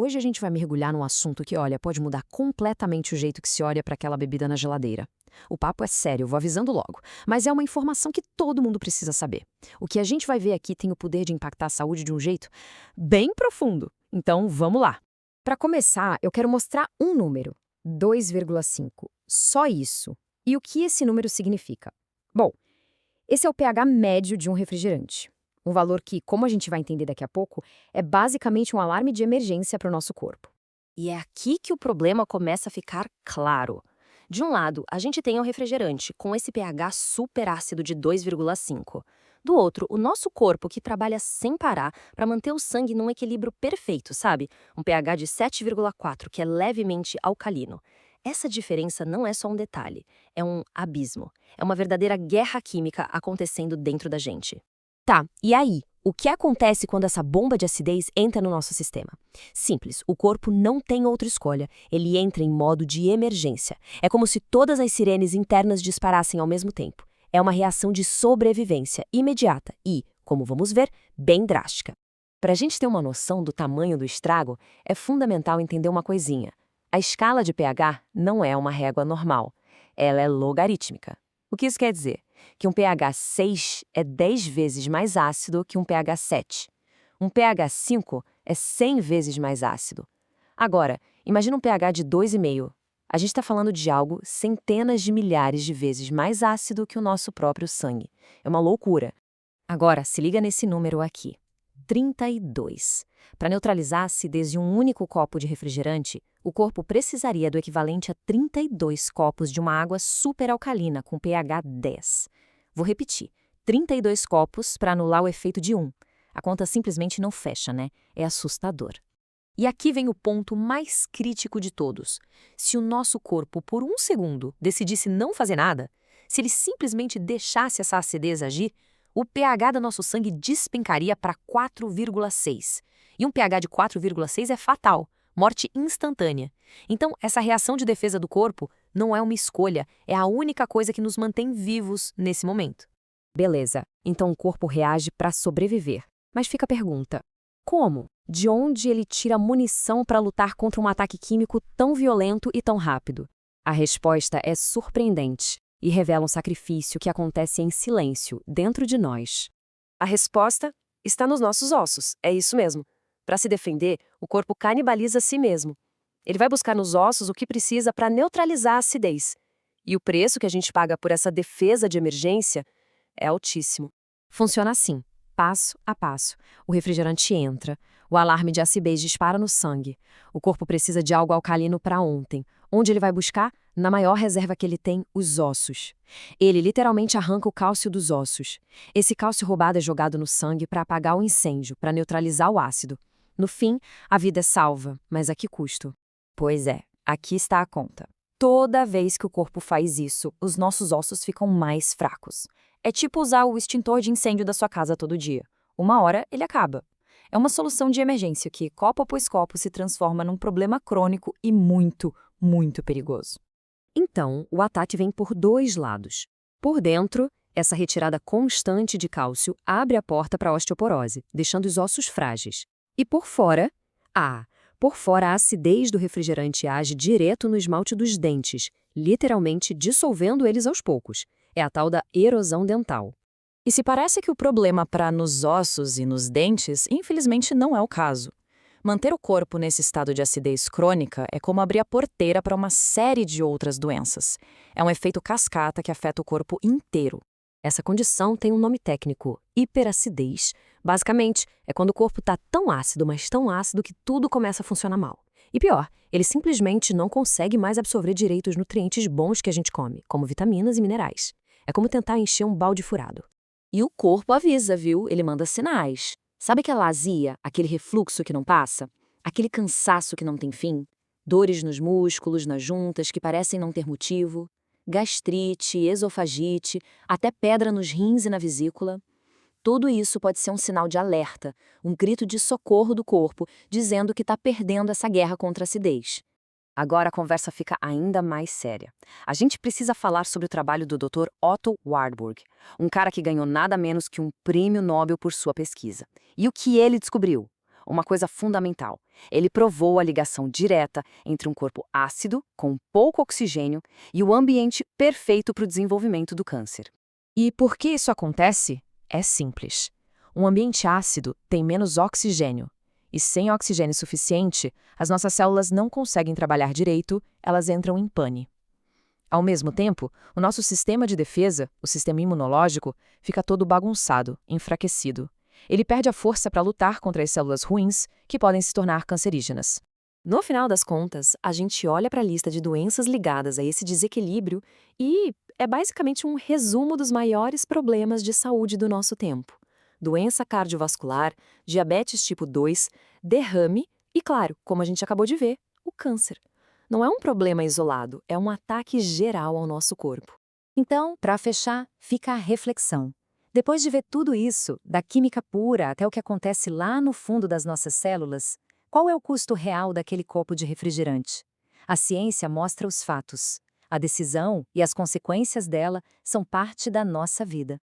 Hoje a gente vai mergulhar num assunto que, olha, pode mudar completamente o jeito que se olha para aquela bebida na geladeira. O papo é sério, vou avisando logo, mas é uma informação que todo mundo precisa saber. O que a gente vai ver aqui tem o poder de impactar a saúde de um jeito bem profundo. Então, vamos lá. Para começar, eu quero mostrar um número, 2,5. Só isso. E o que esse número significa? Bom, esse é o pH médio de um refrigerante. Um valor que, como a gente vai entender daqui a pouco, é basicamente um alarme de emergência para o nosso corpo. E é aqui que o problema começa a ficar claro. De um lado, a gente tem o refrigerante, com esse pH super ácido de 2,5. Do outro, o nosso corpo, que trabalha sem parar para manter o sangue num equilíbrio perfeito, sabe? Um pH de 7,4, que é levemente alcalino. Essa diferença não é só um detalhe, é um abismo. É uma verdadeira guerra química acontecendo dentro da gente. Tá, e aí? O que acontece quando essa bomba de acidez entra no nosso sistema? Simples, o corpo não tem outra escolha, ele entra em modo de emergência. É como se todas as sirenes internas disparassem ao mesmo tempo. É uma reação de sobrevivência imediata e, como vamos ver, bem drástica. Para a gente ter uma noção do tamanho do estrago, é fundamental entender uma coisinha. A escala de pH não é uma régua normal, ela é logarítmica. O que isso quer dizer? Que um pH 6 é 10 vezes mais ácido que um pH 7. Um pH 5 é 100 vezes mais ácido. Agora, imagina um pH de 2,5. A gente está falando de algo centenas de milhares de vezes mais ácido que o nosso próprio sangue. É uma loucura. Agora, se liga nesse número aqui. 32. Para neutralizar a acidez de um único copo de refrigerante, o corpo precisaria do equivalente a 32 copos de uma água superalcalina com pH 10. Vou repetir, 32 copos para anular o efeito de 1. A conta simplesmente não fecha, né? É assustador. E aqui vem o ponto mais crítico de todos. Se o nosso corpo, por um segundo, decidisse não fazer nada, se ele simplesmente deixasse essa acidez agir, o pH do nosso sangue despencaria para 4,6. E um pH de 4,6 é fatal, morte instantânea. Então, essa reação de defesa do corpo não é uma escolha, é a única coisa que nos mantém vivos nesse momento. Beleza, então o corpo reage para sobreviver. Mas fica a pergunta: como? De onde ele tira munição para lutar contra um ataque químico tão violento e tão rápido? A resposta é surpreendente e revela um sacrifício que acontece em silêncio, dentro de nós. A resposta está nos nossos ossos, é isso mesmo. Para se defender, o corpo canibaliza a si mesmo. Ele vai buscar nos ossos o que precisa para neutralizar a acidez. E o preço que a gente paga por essa defesa de emergência é altíssimo. Funciona assim, passo a passo. O refrigerante entra, o alarme de acidez dispara no sangue. O corpo precisa de algo alcalino para ontem. Onde ele vai buscar? Na maior reserva que ele tem, os ossos. Ele literalmente arranca o cálcio dos ossos. Esse cálcio roubado é jogado no sangue para apagar o incêndio, para neutralizar o ácido. No fim, a vida é salva, mas a que custo? Pois é, aqui está a conta. Toda vez que o corpo faz isso, os nossos ossos ficam mais fracos. É tipo usar o extintor de incêndio da sua casa todo dia. Uma hora, ele acaba. É uma solução de emergência que, copo após copo, se transforma num problema crônico e muito, muito perigoso. Então, o ataque vem por dois lados. Por dentro, essa retirada constante de cálcio abre a porta para a osteoporose, deixando os ossos frágeis. E por fora, a acidez do refrigerante age direto no esmalte dos dentes, literalmente dissolvendo eles aos poucos. É a tal da erosão dental. E se parece que o problema para nos ossos e nos dentes, infelizmente não é o caso. Manter o corpo nesse estado de acidez crônica é como abrir a porteira para uma série de outras doenças. É um efeito cascata que afeta o corpo inteiro. Essa condição tem um nome técnico, hiperacidez. Basicamente, é quando o corpo está tão ácido, mas tão ácido que tudo começa a funcionar mal. E pior, ele simplesmente não consegue mais absorver direito os nutrientes bons que a gente come, como vitaminas e minerais. É como tentar encher um balde furado. E o corpo avisa, viu? Ele manda sinais. Sabe aquela azia, aquele refluxo que não passa? Aquele cansaço que não tem fim? Dores nos músculos, nas juntas que parecem não ter motivo? Gastrite, esofagite, até pedra nos rins e na vesícula? Tudo isso pode ser um sinal de alerta, um grito de socorro do corpo, dizendo que está perdendo essa guerra contra a acidez. Agora a conversa fica ainda mais séria. A gente precisa falar sobre o trabalho do Dr. Otto Warburg, um cara que ganhou nada menos que um prêmio Nobel por sua pesquisa. E o que ele descobriu? uma coisa fundamental. Ele provou a ligação direta entre um corpo ácido, com pouco oxigênio, e o ambiente perfeito para o desenvolvimento do câncer. E por que isso acontece? É simples. Um ambiente ácido tem menos oxigênio. E sem oxigênio suficiente, as nossas células não conseguem trabalhar direito, elas entram em pane. Ao mesmo tempo, o nosso sistema de defesa, o sistema imunológico, fica todo bagunçado, enfraquecido. Ele perde a força para lutar contra as células ruins, que podem se tornar cancerígenas. No final das contas, a gente olha para a lista de doenças ligadas a esse desequilíbrio e é basicamente um resumo dos maiores problemas de saúde do nosso tempo. Doença cardiovascular, diabetes tipo 2, derrame e, claro, como a gente acabou de ver, o câncer. Não é um problema isolado, é um ataque geral ao nosso corpo. Então, para fechar, fica a reflexão. Depois de ver tudo isso, da química pura até o que acontece lá no fundo das nossas células, qual é o custo real daquele copo de refrigerante? A ciência mostra os fatos. A decisão e as consequências dela são parte da nossa vida.